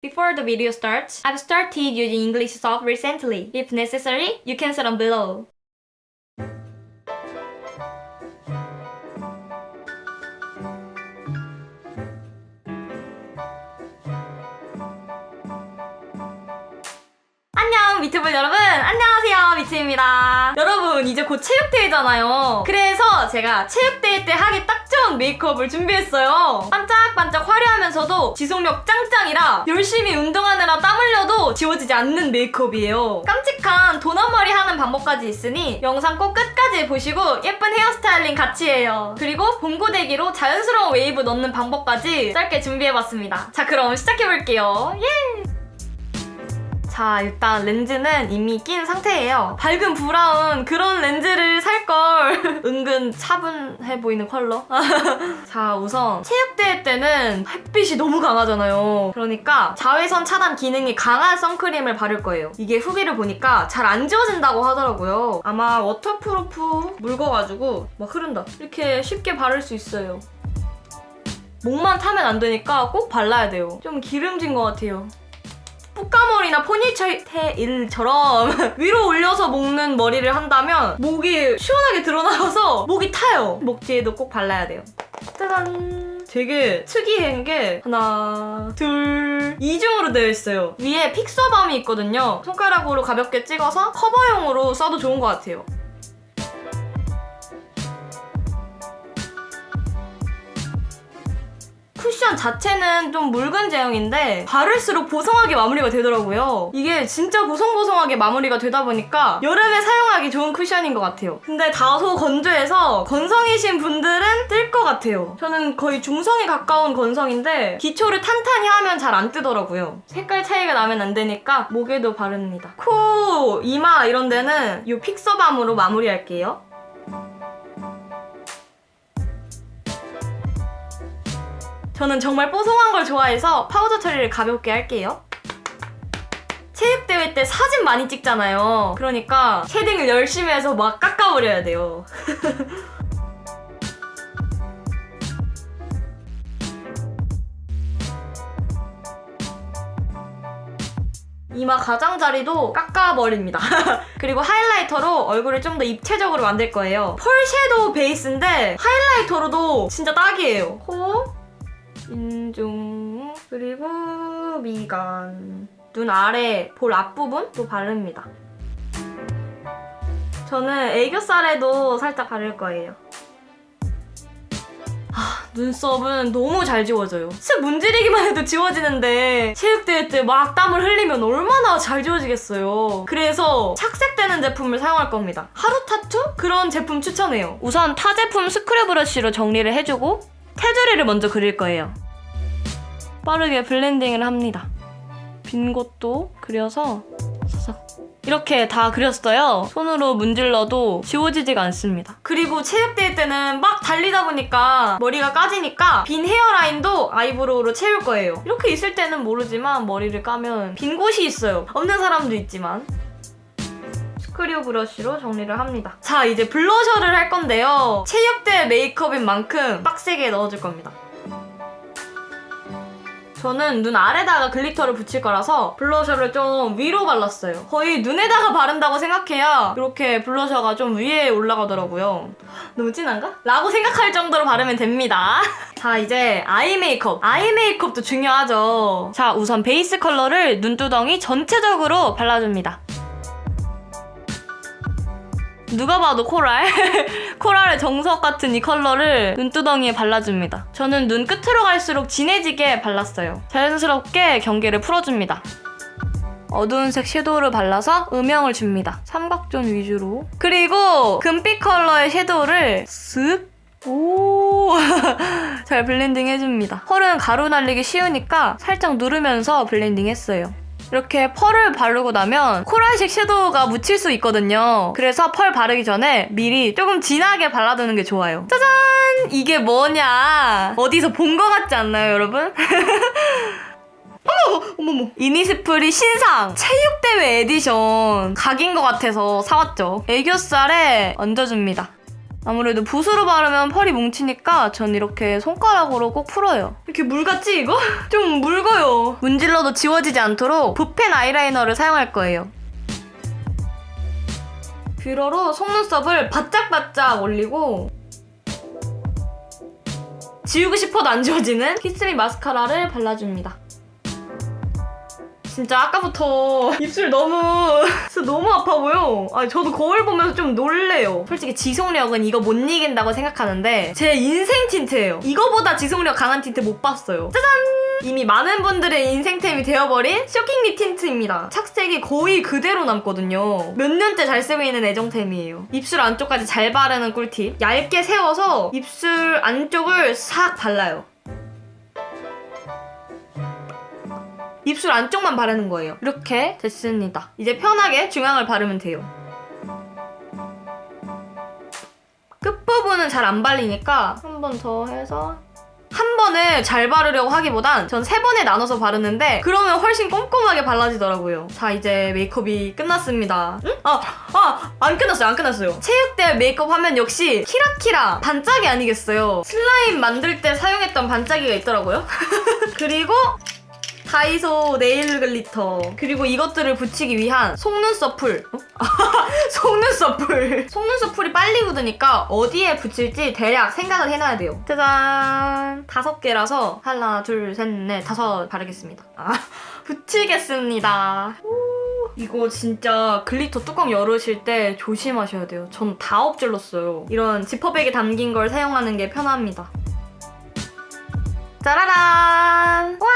Before the video starts, I've started using English soft recently. If necessary, you can set on below. 안녕 미트볼 여러분, 안녕하세요, 미트입니다. 여러분, 이제 곧 체육대회잖아요. 그래서 제가 체육대회 때 하기 딱 좋은 메이크업을 준비했어요. 반짝반짝 화려하면서도 지속력 짱짱이라 열심히 운동하느라 땀 흘려도 지워지지 않는 메이크업이에요. 깜찍한 돈 앞머리 하는 방법까지 있으니 영상 꼭 끝까지 보시고 예쁜 헤어스타일링 같이 해요. 그리고 봉고데기로 자연스러운 웨이브 넣는 방법까지 짧게 준비해봤습니다. 자, 그럼 시작해볼게요. 예! 자, 일단 렌즈는 이미 낀 상태예요. 밝은 브라운 그런 렌즈를 살걸. 은근 차분해 보이는 컬러. 자, 우선 체육대회 때는 햇빛이 너무 강하잖아요. 그러니까 자외선 차단 기능이 강한 선크림을 바를 거예요. 이게 후기를 보니까 잘 안 지워진다고 하더라고요. 아마 워터프루프 묽어가지고 막 흐른다 이렇게 쉽게 바를 수 있어요. 목만 타면 안 되니까 꼭 발라야 돼요. 좀 기름진 것 같아요. 뿌까머리나 포니테일처럼 위로 올려서 묶는 머리를 한다면 목이 시원하게 드러나서 목이 타요. 목 뒤에도 꼭 발라야 돼요. 짜잔! 되게 특이한 게 하나, 둘, 이중으로 되어 있어요. 위에 픽서밤이 있거든요. 손가락으로 가볍게 찍어서 커버용으로 써도 좋은 것 같아요. 쿠션 자체는 좀 묽은 제형인데 바를수록 보송하게 마무리가 되더라고요. 이게 진짜 보송보송하게 마무리가 되다 보니까 여름에 사용하기 좋은 쿠션인 것 같아요. 근데 다소 건조해서 건성이신 분들은 뜰 것 같아요. 저는 거의 중성에 가까운 건성인데 기초를 탄탄히 하면 잘 안 뜨더라고요. 색깔 차이가 나면 안 되니까 목에도 바릅니다. 코, 이마 이런 데는 이 픽서밤으로 마무리할게요. 저는 정말 뽀송한 걸 좋아해서 파우더 처리를 가볍게 할게요. 체육대회 때 사진 많이 찍잖아요. 그러니까 쉐딩을 열심히 해서 막 깎아버려야 돼요. 이마 가장자리도 깎아버립니다. 그리고 하이라이터로 얼굴을 좀 더 입체적으로 만들 거예요. 펄 섀도우 베이스인데 하이라이터로도 진짜 딱이에요. 코, 인중, 그리고 미간, 눈 아래 볼 앞부분도 바릅니다. 저는 애교살에도 살짝 바를 거예요. 눈썹은 너무 잘 지워져요. 슥 문지르기만 해도 지워지는데 체육대회 때 막 땀을 흘리면 얼마나 잘 지워지겠어요. 그래서 착색되는 제품을 사용할 겁니다. 하루 타투? 그런 제품 추천해요. 우선 타 제품 스크류 브러쉬로 정리를 해주고 테두리를 먼저 그릴 거예요. 빠르게 블렌딩을 합니다. 빈 곳도 그려서 사삭 이렇게 다 그렸어요. 손으로 문질러도 지워지지가 않습니다. 그리고 체육대회 때는 막 달리다 보니까 머리가 까지니까 빈 헤어라인도 아이브로우로 채울 거예요. 이렇게 있을 때는 모르지만 머리를 까면 빈 곳이 있어요. 없는 사람도 있지만. 스크류 브러쉬로 정리를 합니다. 자, 이제 블러셔를 할 건데요. 체육대회 메이크업인 만큼 빡세게 넣어줄 겁니다. 저는 눈 아래다가 글리터를 붙일 거라서 블러셔를 좀 위로 발랐어요. 거의 눈에다가 바른다고 생각해야 이렇게 블러셔가 좀 위에 올라가더라고요. 너무 진한가? 라고 생각할 정도로 바르면 됩니다. 자, 이제 아이 메이크업. 아이 메이크업도 중요하죠. 자, 우선 베이스 컬러를 눈두덩이 전체적으로 발라줍니다. 누가 봐도 코랄. 코랄의 정석 같은 이 컬러를 눈두덩이에 발라줍니다. 저는 눈 끝으로 갈수록 진해지게 발랐어요. 자연스럽게 경계를 풀어줍니다. 어두운 색 섀도우를 발라서 음영을 줍니다. 삼각존 위주로. 그리고 금빛 컬러의 섀도우를 쓱 오, 잘 블렌딩 해줍니다. 펄은 가루 날리기 쉬우니까 살짝 누르면서 블렌딩 했어요. 이렇게 펄을 바르고 나면 코랄색 섀도우가 묻힐 수 있거든요. 그래서 펄 바르기 전에 미리 조금 진하게 발라두는 게 좋아요. 짜잔! 이게 뭐냐? 어디서 본 것 같지 않나요, 여러분? 어머머. 이니스프리 신상 체육대회 에디션 각인 것 같아서 사왔죠. 애교살에 얹어줍니다. 아무래도 붓으로 바르면 펄이 뭉치니까 전 이렇게 손가락으로 꼭 풀어요. 이렇게 물 같지 이거? 좀 묽어요. 문질러도 지워지지 않도록 붓펜 아이라이너를 사용할 거예요. 뷰러로 속눈썹을 바짝바짝 올리고 지우고 싶어도 안 지워지는 키스미 마스카라를 발라줍니다. 진짜 아까부터 입술 너무 아파 보여. 저도 거울 보면서 좀 놀래요. 솔직히 지속력은 이거 못 이긴다고 생각하는데 제 인생 틴트예요. 이거보다 지속력 강한 틴트 못 봤어요. 짜잔! 이미 많은 분들의 인생템이 되어버린 쇼킹리 틴트입니다. 착색이 거의 그대로 남거든요. 몇 년째 잘 쓰고 있는 애정템이에요. 입술 안쪽까지 잘 바르는 꿀팁. 얇게 세워서 입술 안쪽을 싹 발라요. 입술 안쪽만 바르는 거예요. 이렇게 됐습니다. 이제 편하게 중앙을 바르면 돼요. 끝부분은 잘 안 발리니까 한 번 더 해서 한 번에 잘 바르려고 하기보단 전 3번에 나눠서 바르는데 그러면 훨씬 꼼꼼하게 발라지더라고요. 자, 이제 메이크업이 끝났습니다. 응? 안 끝났어요. 체육대회 메이크업 하면 역시 키라키라 반짝이 아니겠어요. 슬라임 만들 때 사용했던 반짝이가 있더라고요. 그리고 다이소 네일 글리터, 그리고 이것들을 붙이기 위한 속눈썹 풀. 속눈썹 풀이 빨리 굳으니까 어디에 붙일지 대략 생각을 해놔야 돼요. 짜잔! 5개라서 하나, 둘, 셋, 넷, 5 바르겠습니다. 붙이겠습니다. 이거 진짜 글리터 뚜껑 열으실 때 조심하셔야 돼요. 전 다 엎질렀어요. 이런 지퍼백에 담긴 걸 사용하는 게 편합니다. 짜라란! 와!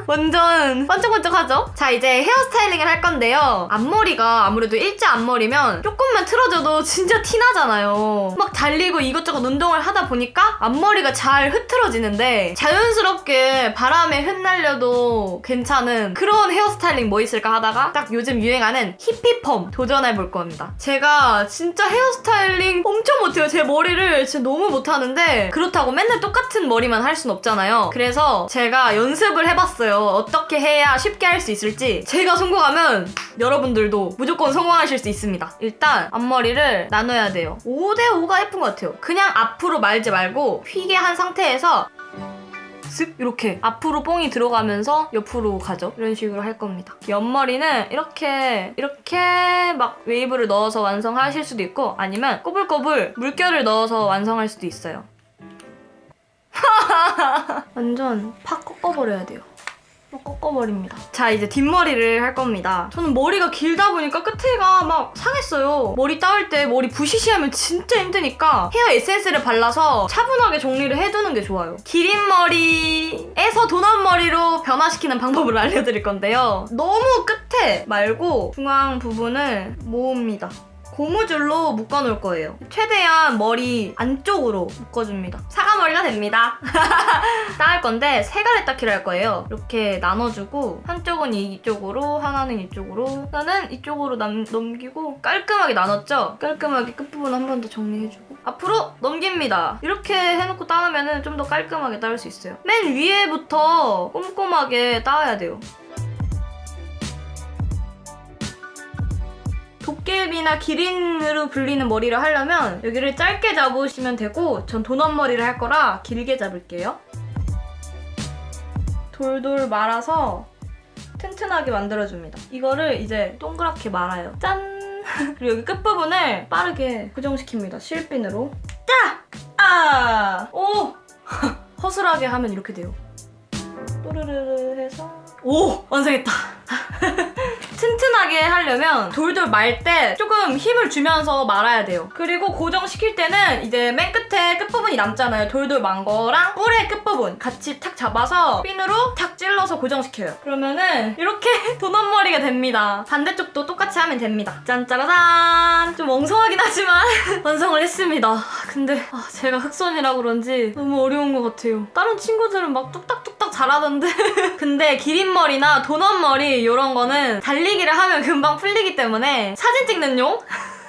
완전 반짝반짝하죠? 자, 이제 헤어스타일링을 할 건데요. 앞머리가 아무래도 일자 앞머리면 조금만 틀어져도 진짜 티나잖아요. 막 달리고 이것저것 운동을 하다 보니까 앞머리가 잘 흐트러지는데 자연스럽게 바람에 흩날려도 괜찮은 그런 헤어스타일링 뭐 있을까 하다가 딱 요즘 유행하는 히피펌 도전해볼 겁니다. 제가 진짜 헤어스타일링 엄청 못해요. 제 머리를 진짜 너무 못하는데 그렇다고 맨날 똑같은 머리만 할 순 없잖아요. 그래서 제가 연습을 해봤어요. 어떻게 해야 쉽게 할 수 있을지. 제가 성공하면 여러분들도 무조건 성공하실 수 있습니다. 일단 앞머리를 나눠야 돼요. 5대5가 예쁜 것 같아요. 그냥 앞으로 말지 말고 휘게 한 상태에서 쓱 이렇게 앞으로 뽕이 들어가면서 옆으로 가죠. 이런 식으로 할 겁니다. 옆머리는 이렇게 막 웨이브를 넣어서 완성하실 수도 있고 아니면 꼬불꼬불 물결을 넣어서 완성할 수도 있어요. 완전 팍 꺾어버려야 돼요. 꺾어버립니다. 자, 이제 뒷머리를 할 겁니다. 저는 머리가 길다 보니까 끝에가 막 상했어요. 머리 따올 때 머리 부시시하면 진짜 힘드니까 헤어 에센스를 발라서 차분하게 정리를 해두는 게 좋아요. 기린 머리에서 도넛 머리로 변화시키는 방법을 알려드릴 건데요. 너무 끝에 말고 중앙 부분을 모읍니다. 고무줄로 묶어놓을 거예요. 최대한 머리 안쪽으로 묶어줍니다. 사과머리가 됩니다. 따을 건데 3갈래 닦기를 할 거예요. 이렇게 나눠주고 한쪽은 이쪽으로, 하나는 이쪽으로, 하나는 이쪽으로 넘기고 깔끔하게 나눴죠? 깔끔하게 끝부분 한 번 더 정리해주고 앞으로 넘깁니다. 이렇게 해놓고 따으면 좀 더 깔끔하게 따을 수 있어요. 맨 위에부터 꼼꼼하게 따야 돼요. 도깨비나 기린으로 불리는 머리를 하려면 여기를 짧게 잡으시면 되고 전 도넛 머리를 할 거라 길게 잡을게요. 돌돌 말아서 튼튼하게 만들어줍니다. 이거를 이제 동그랗게 말아요. 짠! 그리고 여기 끝부분을 빠르게 고정시킵니다. 실핀으로. 짜! 오! 허술하게 하면 이렇게 돼요. 또르르르 해서 오! 완성했다! 튼튼하게 하려면 돌돌 말 때 조금 힘을 주면서 말아야 돼요. 그리고 고정시킬 때는 이제 맨 끝에 끝부분이 남잖아요. 돌돌 만 거랑 뿔의 끝부분 같이 탁 잡아서 핀으로 탁 찔러서 고정시켜요. 그러면은 이렇게 도넛 머리가 됩니다. 반대쪽도 똑같이 하면 됩니다. 짠짜라잔! 좀 엉성하긴 하지만 완성을 했습니다. 근데 제가 흑손이라 그런지 너무 어려운 것 같아요. 다른 친구들은 막 뚝딱뚝딱 잘하던데 근데 기린머리나 도넛머리 이런 거는 달리기를 하면 금방 풀리기 때문에 사진 찍는 용?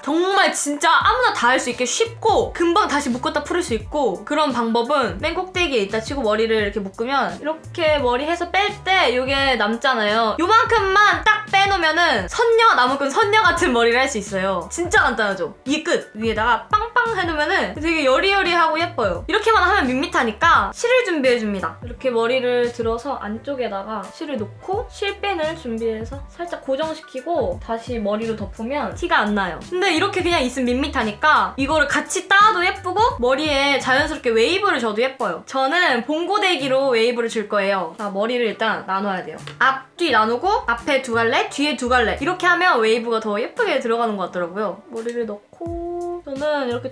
정말 진짜 아무나 다 할 수 있게 쉽고 금방 다시 묶었다 풀을 수 있고 그런 방법은 맨 꼭대기에 있다 치고 머리를 이렇게 묶으면 이렇게 머리 해서 뺄 때 이게 남잖아요. 요만큼만 딱 해놓으면은 나무꾼 선녀 같은 머리를 할 수 있어요. 진짜 간단하죠? 이게 끝! 위에다가 빵빵 해놓으면은 되게 여리여리하고 예뻐요. 이렇게만 하면 밋밋하니까 실을 준비해줍니다. 이렇게 머리를 들어서 안쪽에다가 실을 놓고 실핀을 준비해서 살짝 고정시키고 다시 머리로 덮으면 티가 안 나요. 근데 이렇게 그냥 있으면 밋밋하니까 이거를 같이 따도 예쁘고 머리에 자연스럽게 웨이브를 줘도 예뻐요. 저는 봉고데기로 웨이브를 줄 거예요. 자, 머리를 일단 나눠야 돼요. 앞뒤 나누고 앞에 2갈래, 뒤에 2갈래 이렇게 하면 웨이브가 더 예쁘게 들어가는 것 같더라고요. 머리를 넣고 저는 이렇게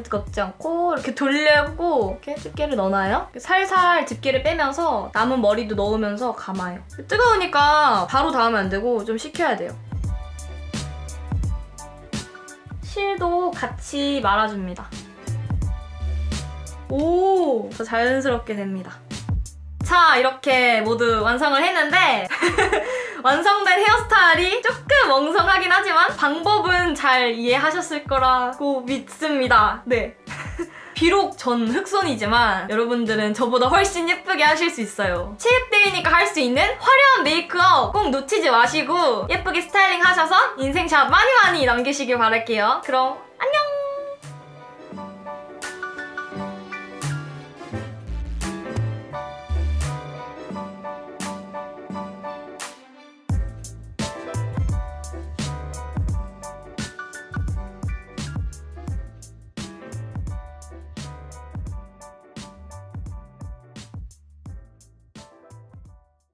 뜨겁지 않고 이렇게 돌려고 이렇게 집게를 넣어놔요. 살살 집게를 빼면서 남은 머리도 넣으면서 감아요. 뜨거우니까 바로 닿으면 안 되고 좀 식혀야 돼요. 실도 같이 말아줍니다. 오, 더 자연스럽게 됩니다. 자, 이렇게 모두 완성을 했는데 완성된 헤어스타일이 조금 엉성하긴 하지만 방법은 잘 이해하셨을 거라고 믿습니다. 네. 비록 전 흑손이지만 여러분들은 저보다 훨씬 예쁘게 하실 수 있어요. 체육대회니까 할 수 있는 화려한 메이크업 꼭 놓치지 마시고 예쁘게 스타일링 하셔서 인생샷 많이 남기시길 바랄게요. 그럼 안녕!